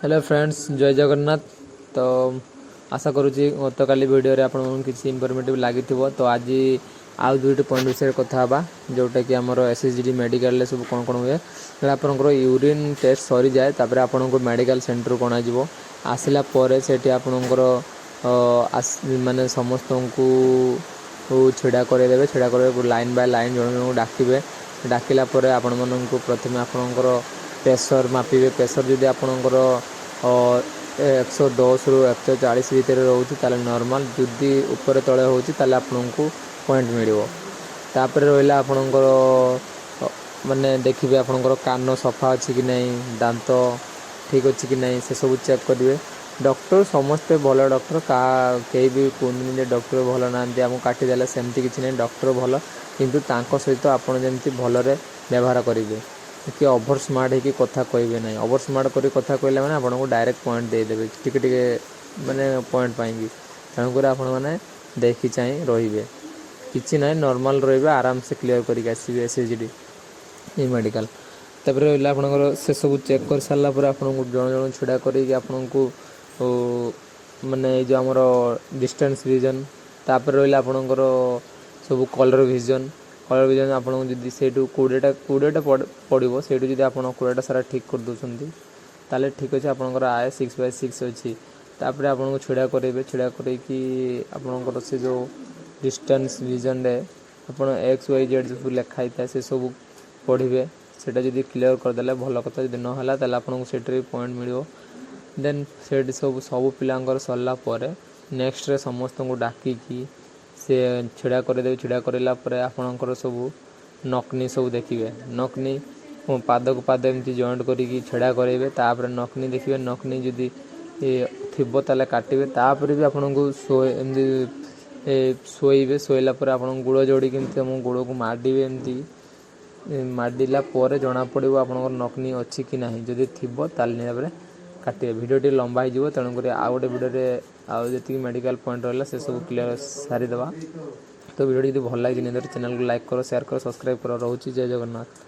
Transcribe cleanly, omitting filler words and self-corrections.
Hello friends जय जगन्नाथ। तो आशा करुँची गत काली वीडियो रे आपन किसी इनफॉर्मेटिव लगी तो आज आउ दुईट पॉइंट विषय कथा बा जोटा कि आमर एसएचडी मेडिकल सब कौन कौन हुए आपंकर यूरिन टेस्ट सरी जाए तापर आपन को मेडिकल सेंटर को अणाजिवो आसला परे सेठी आपनकर माने समस्त को छिड़ा करदेवे छिड़ा कर लाइन बाय लाइन जन जन डाकिबे डाकिला परे आपण माननकु प्रथमे आपनकर प्रेसर मापिबे प्रेसर जदि आपनकर 110 रु 140 भितर रोचे ताले नॉर्मल जदि ऊपर तले होची ताले आपनकु पॉइंट मिलिवो तापर रहिला आपनकर माने देखिबे आपनकर कान सफा अछि कि नहीं दांत ठीक अच्छी कि नहीं से सब चेक करेंगे। डॉक्टर समस्ते भल डॉक्टर का कहीं भी कहते डॉक्टर भल ना आमको काटिदेला सेमती किसी नहीं डॉक्टर भल किंतु तांको सहित आपड़ जमी भलरे व्यवहार करेंगे कि ओभर स्मार्ट होगी कथा कहे ना ओभर स्मार्ट कर कथा कहले मैंने आपको डायरेक्ट पॉइंट देदेवे टिके माने पॉइंट पाएंगे तेणुक आपण मैंने देखी चाहिए रे कि ना नॉर्मल रे आराम से क्लीयर करके आसवे एसएचडी मेडिकल तापर रहा आपंकर से सब चेक कर सारापर आपको जन जन छिड़ा कर माने जो आमर डिस्टेंस विजन तापर रहा आपंकर सब कलर विजन आपको जब से 20टा पड़ो से आप 20टा सारा ठीक कर दूसरी ताले ठीक अच्छे आपंकर आए 6x6 अच्छी तापर आपको छिड़ा करेंगे छिड़ा करपर से जो डिस्टेंस विजन रे आप XYZ जो लिखाई था से सब पढ़े सेटा जब क्लीयर करदे भल कथा जब ना ताले आपको से पॉइंट मिल देन से सब पिलांकर सरला नेक्स्ट रे समस्त को डाकिकी से छिड़ा करदे छिड़ा करला आपणकर सब नकनी सब देखिए नकनी पाद को पाद एमती जॉइंट करी छिड़ा करेंगे तापर नकनी देखिए नकनी जदि थी ताले काटे तापर भी आपन को शोइबे शोला आप गुड़ जोड़ी केमती गुड़ को माडिबे एमती माडिला जना पड़ो आपंकर नकनी अच्छी कि ना जदि थी ताले काटे भिडियो लंबा हो तेणुक आउ गोटे भिडियो आउ जी मेडिकल पॉइंट रहा से सब क्लीयर सारीदे तो भिडियो जब भल लगे निजर चैनल को लाइक करो शेयर करो सब्सक्राइब करो रोचे जय जगन्नाथ।